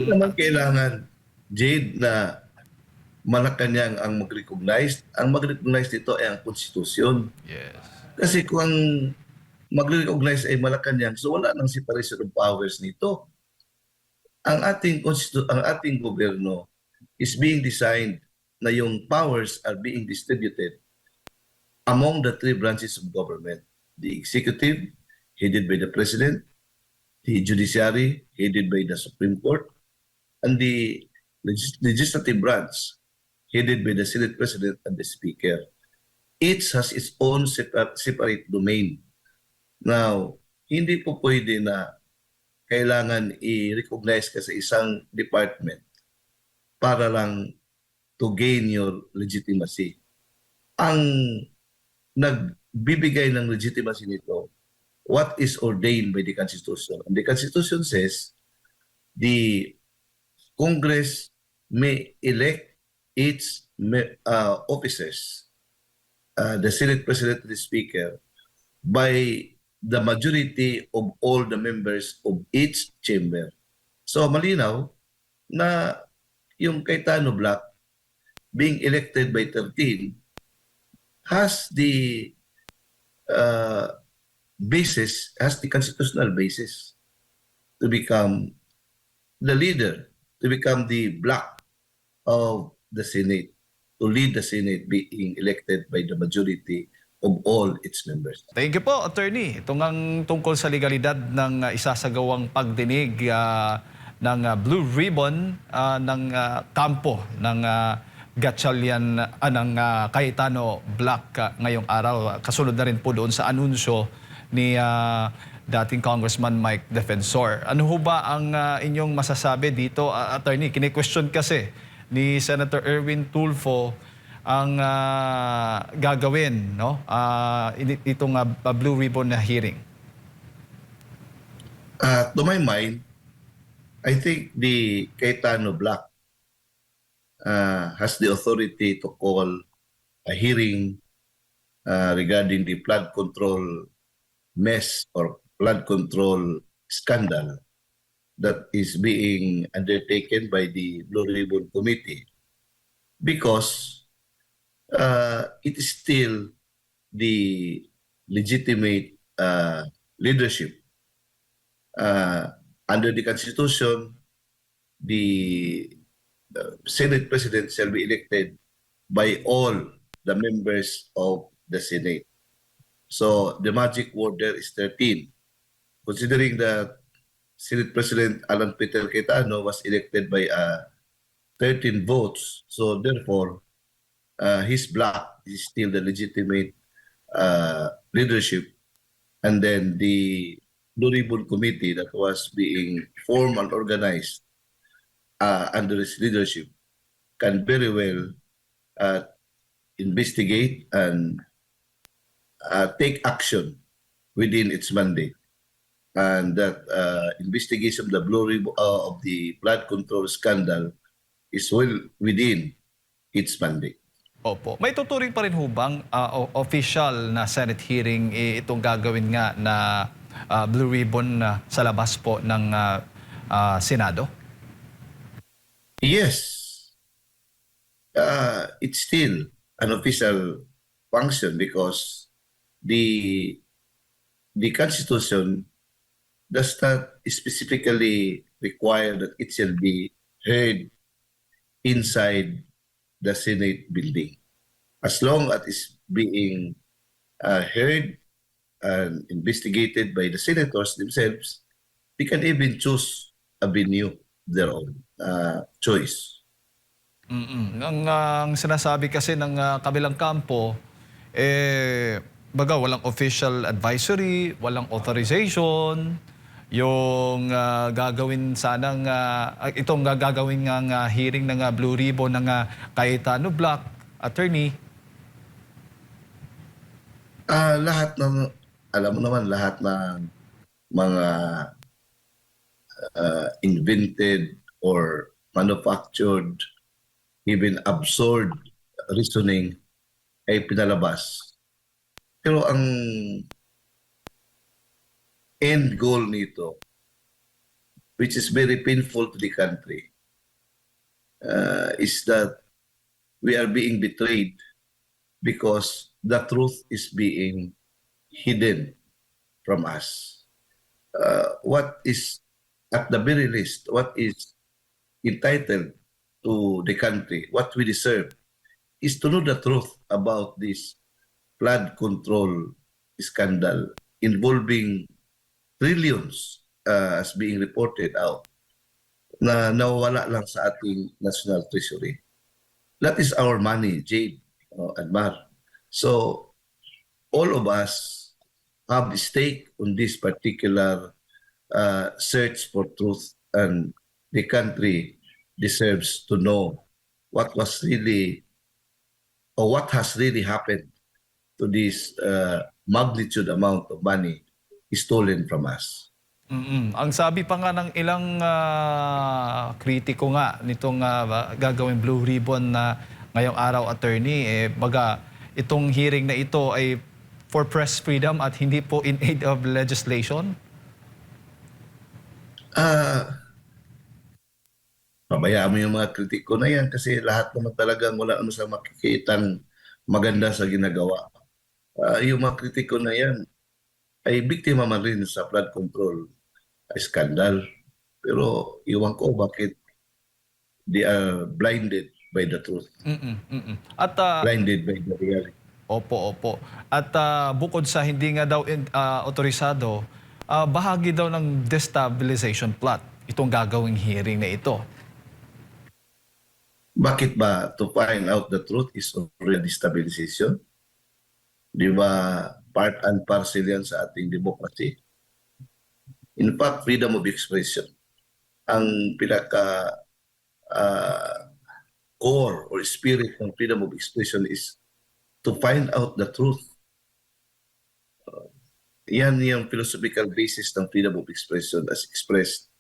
naman kailangan, Jade, na Malacanang ang mag-recognize. Ang mag-recognize nito ay ang konstitusyon. Yes. Kasi kung ang mag-recognize ay Malacanang, so wala nang separation of powers nito. Ang ating gobyerno is being designed na yung powers are being distributed among the three branches of government. The executive, headed by the president, the judiciary, headed by the Supreme Court, and the legislative branch, headed by the Senate President and the Speaker. Each has its own separate domain. Now, hindi po pwede na kailangan i-recognize ka sa isang department para lang to gain your legitimacy. Ang nagbibigay ng legitimacy nito, what is ordained by the Constitution. And the Constitution says the Congress may elect its officers, the Senate President and the Speaker, by the majority of all the members of each chamber. So malinaw na yung Cayetano Black being elected by 13 has the basis, has the constitutional basis to become the leader, to become the block of the Senate, to lead the Senate being elected by the majority of all its members. Thank you po, Attorney. Ito ngang tungkol sa legalidad ng isasagawang pagdinig ng Blue Ribbon ng kampo ng Gatchalian ng Cayetano Black ngayong araw. Kasunod na rin po doon sa anunsyo ni dating Congressman Mike Defensor. Ano ho ba ang inyong masasabi dito, Attorney? Kine-question kasi ni Senator Erwin Tulfo ang gagawin, no? Itong Blue Ribbon na hearing. To my mind, I think the Cayetano Black has the authority to call a hearing regarding the flood control mess or flood control scandal that is being undertaken by the Blue Ribbon Committee, because it is still the legitimate leadership. Under the Constitution, the Senate President shall be elected by all the members of the Senate. So the magic word there is 13. Considering that Senate President Alan Peter Cayetano was elected by 13 votes, so therefore his block is still the legitimate leadership. And then the Blue Ribbon Committee that was being formed and organized under his leadership can very well investigate and take action within its mandate. And that investigation of the Blue Ribbon of the flood control scandal is well within its mandate. Opo. May tuturing pa rin ho bang official na Senate hearing itong gagawin nga na Blue Ribbon sa labas po ng Senado? Yes. It's still an official function because the Constitution does not specifically require that it shall be heard inside the Senate building. As long as it's being heard and investigated by the senators themselves, they can even choose a venue of their own choice. Ang sinasabi kasi ng kabilang kampo, baga walang official advisory, walang authorization, yung gagawin sanang itong gagawin ng hearing ng Blue Ribbon ng Cayetano Black, Attorney. Lahat ng, alam mo naman, lahat ng mga invented or manufactured, even absurd reasoning ay pinalabas. Pero ang end goal nito which is very painful to the country, is that we are being betrayed because the truth is being hidden from us. What is, at the very least, what is entitled to the country, what we deserve, is to know the truth about this flood control scandal involving trillions as being reported out na nawawala lang sa ating national treasury. That is our money, Jade and Mar. So all of us have a stake on this particular search for truth, and the country deserves to know what was really, or what has really happened to this magnitude amount of money stolen from us. Ang sabi pa nga ng ilang kritiko nga nitong gagawing Blue Ribbon na ngayong araw, attorney, baga itong hearing na ito ay for press freedom at hindi po in aid of legislation? Pabayaan mo yung mga kritiko na yan kasi lahat naman talagang wala naman sa makikitang maganda sa ginagawa. Yung mga kritiko na yan ay biktima man rin sa flood control scandal. Pero iwan ko bakit they are blinded by the truth. At Blinded by the reality. opo. At bukod sa hindi nga daw otorisado, bahagi daw ng destabilization plot itong gagawing hearing na ito. Bakit ba to find out the truth is already destabilization? Di ba part and parcel yan sa ating democracy? In fact, freedom of expression ang pinaka core or spirit ng freedom of expression is to find out the truth. Yan yung philosophical basis ng freedom of expression as expressed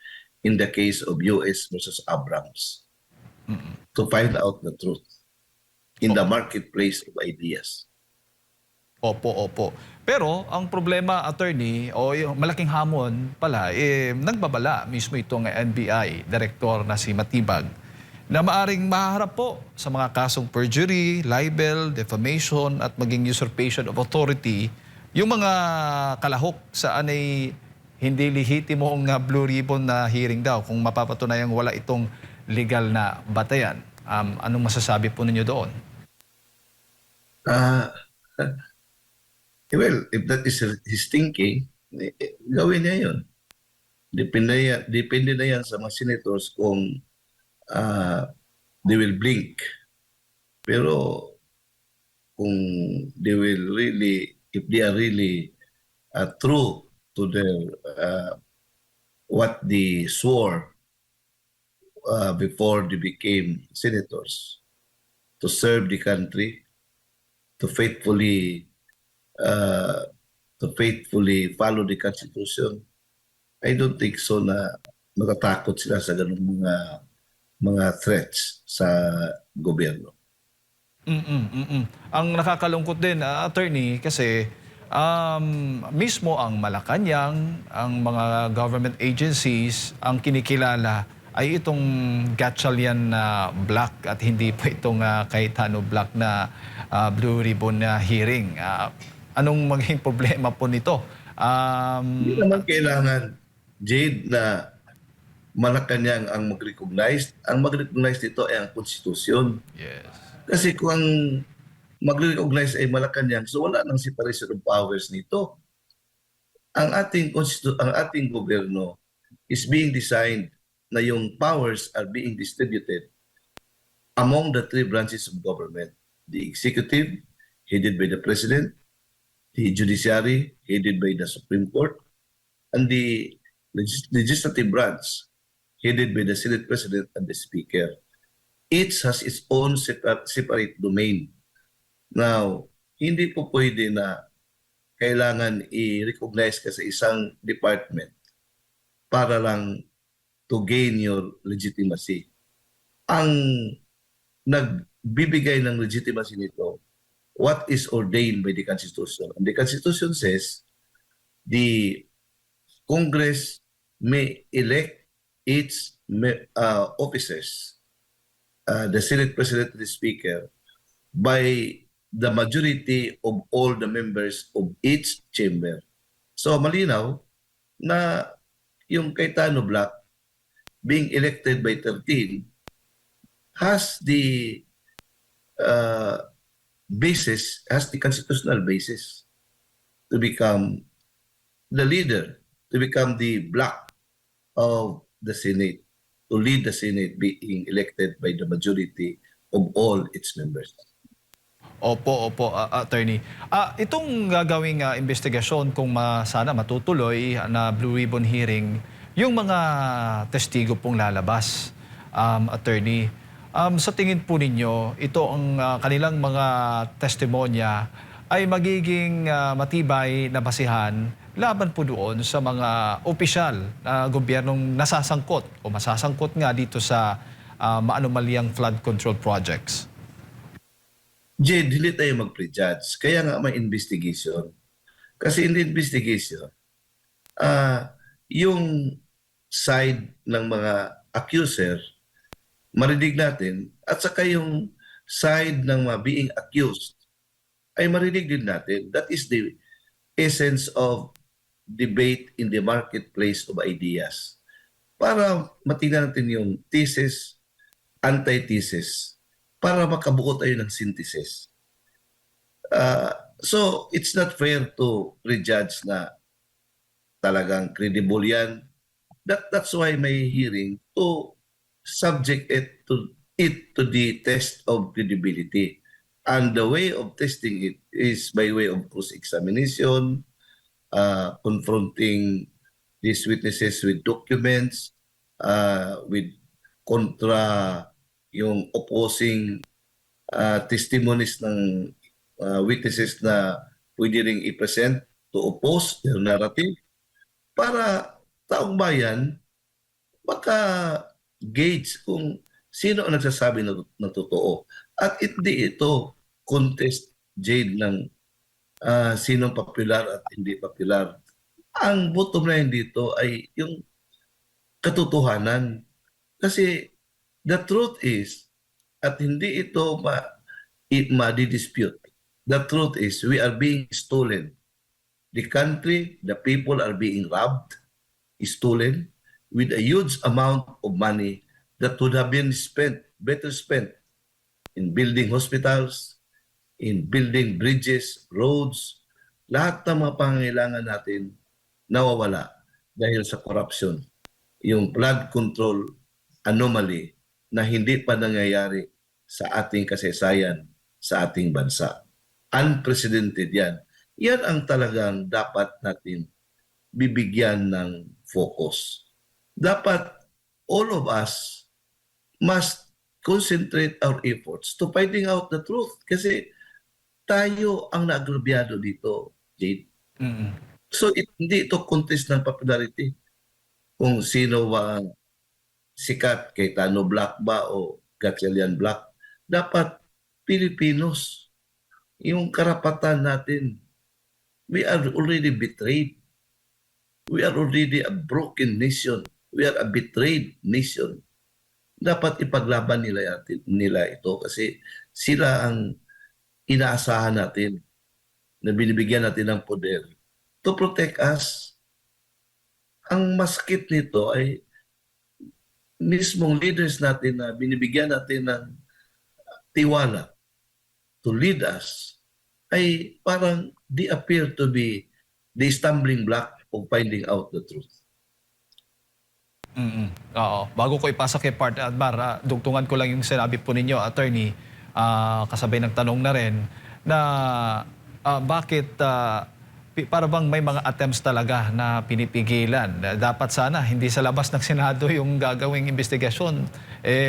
in the case of US versus Abrams. To find out the truth in the marketplace of ideas. Opo. Pero ang problema, attorney, o yung malaking hamon pala, nagbabala mismo itong NBI Director na si Matibag na maaring maharap po sa mga kasong perjury, libel, defamation at maging usurpation of authority yung mga kalahok saan ay hindi lehitimong Blue Ribbon na hearing daw kung mapapatunayang wala itong legal na batayan. Anong masasabi po ninyo doon? Well, if that is his thinking, gawin niya yun. Depende na yan sa mga senators kung they will blink. Pero kung they will really, if they are really true to their what they swore before they became senators, to serve the country, to faithfully follow the Constitution, I don't think so na matatakot sila sa ganung mga threats sa gobyerno. Ang nakakalungkot din, attorney, kasi mismo ang Malacanang, ang mga government agencies, ang kinikilala ay itong Gatchalian na black at hindi po itong Cayetano black na Blue Ribbon na hearing. Anong maging problema po nito? Hindi naman kailangan, Jade, na Malacanang ang mag-recognize. Ang mag-recognize nito ay ang konstitusyon. Yes. Kasi kung ang mag-recognize ay Malacanang, so wala nang separation of powers nito. Ang ating gobyerno is being designed na yung powers are being distributed among the three branches of government. The executive, headed by the president, the judiciary, headed by the Supreme Court, and the legislative branch, headed by the Senate President and the Speaker. Each has its own separate domain. Now, hindi po pwede na kailangan i-recognize ka sa isang department para lang to gain your legitimacy. Ang nagbibigay ng legitimacy nito, what is ordained by the Constitution. And the Constitution says the Congress may elect its officers, the Senate President and the Speaker, by the majority of all the members of each chamber. So malinaw na yung Cayetano Black being elected by 13 has the has the constitutional basis to become the leader, to become the block of the Senate, to lead the Senate being elected by the majority of all its members. Opo, opo, attorney. Itong gagawing investigasyon kung sana matutuloy na Blue Ribbon hearing, yung mga testigo pong lalabas, attorney, sa tingin po ninyo, ito ang kanilang mga testimonya ay magiging matibay na basihan laban po doon sa mga opisyal na gobyernong nasasangkot o masasangkot nga dito sa maanumalyang flood control projects. Jade, hindi tayo mag-prejudge. Kaya nga may investigation. Kasi in the investigation, yung side ng mga accuser, marinig natin, at saka yung side ng mga being accused, ay marinig din natin. That is the essence of debate in the marketplace of ideas. Para matingnan natin yung thesis, antithesis, para makabuo tayo ng synthesis. So, it's not fair to prejudge na talagang credible yan. That's why may hearing to subject it to the test of credibility. And the way of testing it is by way of cross-examination, confronting these witnesses with documents, with kontra yung opposing testimonies ng witnesses na pwede ring i-present to oppose their narrative para taong bayan maka-gauge kung sino ang nagsasabi ng totoo. At hindi ito contest, Jade, ng sinong popular at hindi popular. Ang bottom line dito ay yung katotohanan. Kasi the truth is, at hindi ito ma-dispute, the truth is we are being stolen. The country, the people are being robbed, stolen, with a huge amount of money that would have been spent, better spent, in building hospitals, in building bridges, roads, lahat ng mga pangangailangan natin nawawala dahil sa corruption. Yung flood control anomaly na hindi pa nangyayari sa ating kasaysayan, sa ating bansa. Unprecedented yan. Yan ang talagang dapat natin bibigyan ng focus. Dapat all of us must concentrate our efforts to finding out the truth. Kasi tayo ang naagrabyado dito, Jade. Mm-hmm. So hindi ito contest ng popularity. Kung sino ba sikat, Cayetano Black ba o Gatchalian Black. Dapat Pilipinos, yung karapatan natin. We are already betrayed. We are already a broken nation. We are a betrayed nation. Dapat ipaglaban nila ito kasi sila ang inaasahan natin na binibigyan natin ng poder to protect us. Ang maskit nito ay mismong leaders natin na binibigyan natin ng tiwala to lead us ay parang they appear to be the stumbling block of finding out the truth. Oo. Bago ko ipasa kay Part Admar, dugtungan ko lang yung sinabi po ninyo, attorney, kasabay ng tanong na rin, na bakit para bang may mga attempts talaga na pinipigilan. Dapat sana hindi sa labas ng Senado yung gagawing investigasyon.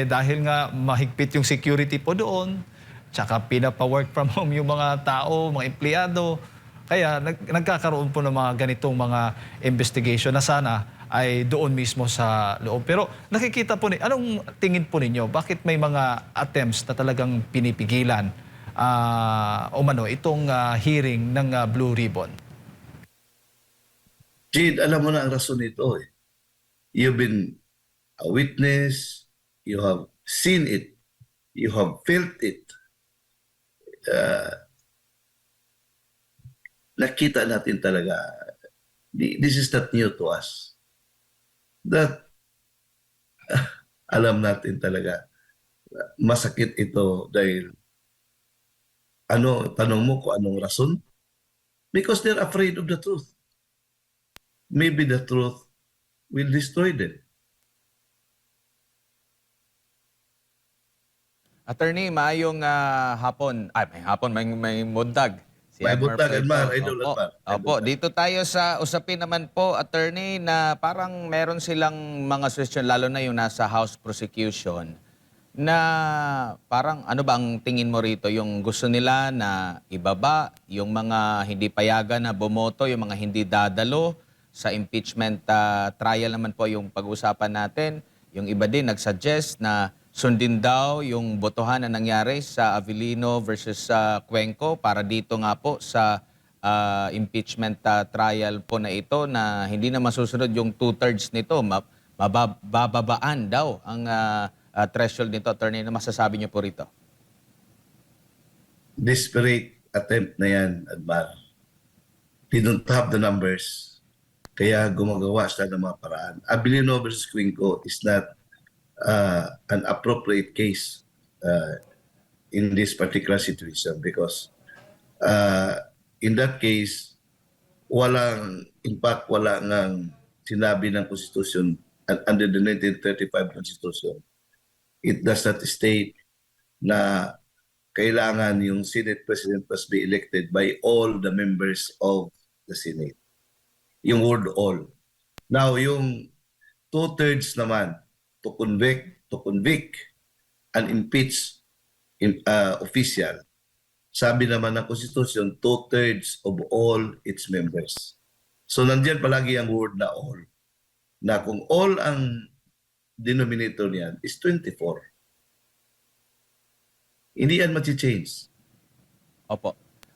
Dahil nga mahigpit yung security po doon, tsaka pinapa-work from home yung mga tao, mga empleyado. Kaya nagkakaroon po ng mga ganitong mga investigation na sana ay doon mismo sa loob. Pero nakikita po, anong tingin po ninyo? Bakit may mga attempts na talagang pinipigilan itong hearing ng Blue Ribbon? Jade, alam mo na ang rason nito. You've been a witness, you have seen it, you have felt it. Nakita natin talaga, this is not new to us. That alam natin talaga, masakit ito dahil tanong mo kung anong rason? Because they're afraid of the truth. Maybe the truth will destroy them. Attorney, maayong hapon. Ay, may hapon, may mundag. Si May Admar buntag, Admar, Puerto. Idol Opo. Admar. May Opo, buntag. dito tayo sa usapin naman po, attorney, na parang meron silang mga suggestion, lalo na yung nasa House Prosecution, na parang ano ba ang tingin mo rito? Yung gusto nila na ibaba, yung mga hindi payagan na bumoto, yung mga hindi dadalo sa impeachment trial naman po yung pag-uusapan natin. Yung iba din nagsuggest na sundin daw yung botohan na nangyari sa Avellino versus sa Cuenco para dito nga po sa impeachment trial po na ito na hindi na masusunod yung two-thirds nito. Mabababaan daw ang threshold nito. Attorney, na masasabi niyo po rito? Desperate attempt na yan, Admar. They don't have the numbers. Kaya gumagawa sila ng mga paraan. Abilino versus Quinco is not an appropriate case in this particular situation because in that case, wala ngang sinabi ng Constitution under the 1935 Constitution. It does not state na kailangan yung Senate President must be elected by all the members of the Senate. Yung word all. Now, yung two-thirds naman to convict and impeach official. Sabi naman ng Constitution, two-thirds of all its members. So nandiyan palagi ang word na all. Na kung all ang denominator niyan is 24. Hindi yan change. Opo.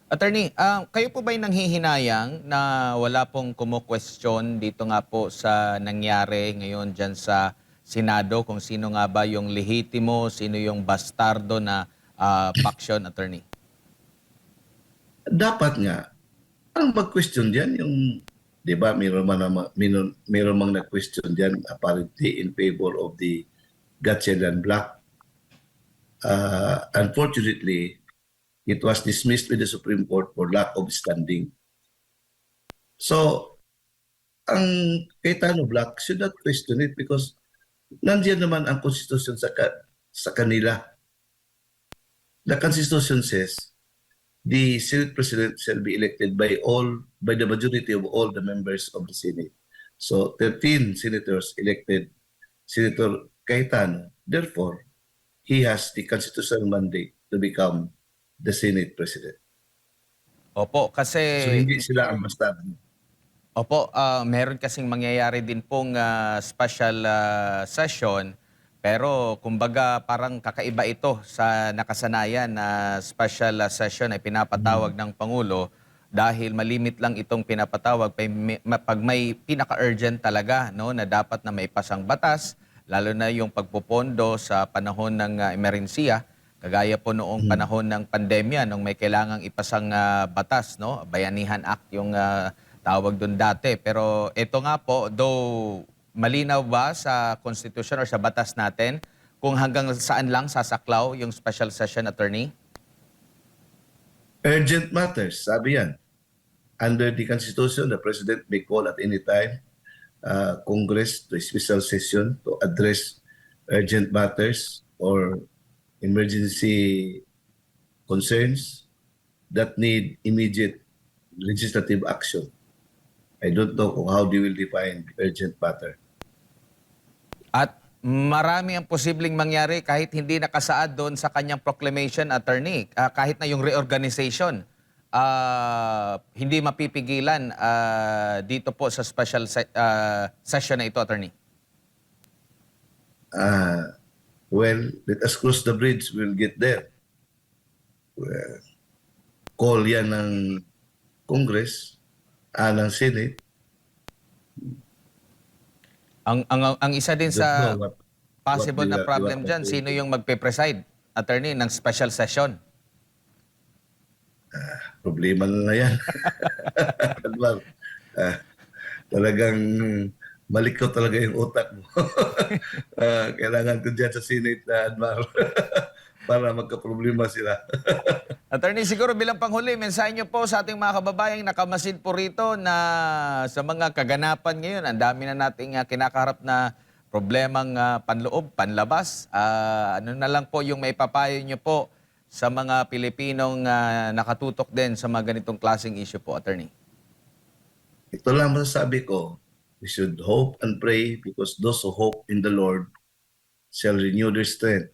Attorney, kayo po ba'y nanghihinayang na wala pong kumo-question dito nga po sa nangyari ngayon dyan sa Senado kung sino nga ba yung lehitimo, sino yung bastardo na faction, attorney? Dapat nga, ang mag-question diyan yung, di ba, mayroon mang nag-question diyan apparently in favor of the Gatchalian Bloc. Unfortunately, it was dismissed with the Supreme Court for lack of standing. So, ang Cayetano Bloc should not question it because nandiyan naman ang Constitution sa kanila. The Constitution says the Senate President shall be elected by the majority of all the members of the Senate. So 13 senators elected Senator Cayetano. Therefore, he has the constitutional mandate to become the Senate President. Opo, kasi... So hindi sila ang bastardo. Opo, meron kasing mangyayari din pong special session, pero kumbaga parang kakaiba ito sa nakasanayan na special session ay pinapatawag ng Pangulo dahil malimit lang itong pinapatawag pag may pinaka-urgent talaga, no, na dapat na may pasang batas, lalo na yung pagpupondo sa panahon ng emerhensiya, kagaya po noong panahon ng pandemya nung may kailangang ipasang batas, no, Bayanihan Act yung tawag doon dati. Pero ito nga po, though malinaw ba sa Constitution or sa batas natin kung hanggang saan lang sasaklaw yung special session, attorney? Urgent matters, sabi yan. Under the Constitution, the President may call at any time Congress to a special session to address urgent matters or emergency concerns that need immediate legislative action. I don't know kung how they will define urgent matter. At marami ang posibleng mangyari kahit hindi nakasaad doon sa kanyang proclamation, attorney. Kahit na yung reorganization, hindi mapipigilan dito po sa special session na ito, attorney. Well, let us cross the bridge, we'll get there. Call yan ng Congress, ng Senate. Ang isa din Don't know sa what possible they na were problem dyan, contemplating. sino yung magpe-preside, attorney, ng special session? Problema na yan. Admar, ah, talagang malikot talaga yung utak mo. Kailangan ko dyan sa Senate na Admar para magka-problema sila. Attorney, siguro bilang panghuli, mensahe niyo po sa ating mga kababayang nakamasid po rito na sa mga kaganapan ngayon, ang dami na nating kinakaharap na problemang panloob, panlabas. Ano na lang po yung maipapayo niyo po sa mga Pilipinong nakatutok din sa mga ganitong klaseng issue po, attorney? Ito lang masasabi ko, we should hope and pray because those who hope in the Lord shall renew their strength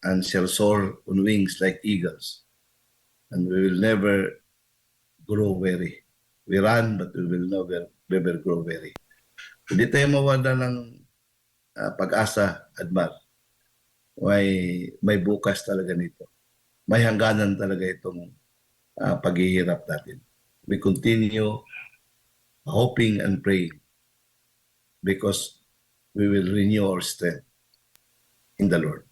and shall soar on wings like eagles. And we will never grow weary. We run, but we will never grow weary. Hindi tayo mawala ng pag-asa, Admar. May bukas talaga nito. May hangganan talaga itong paghihirap natin. We continue hoping and praying because we will renew our strength in the Lord.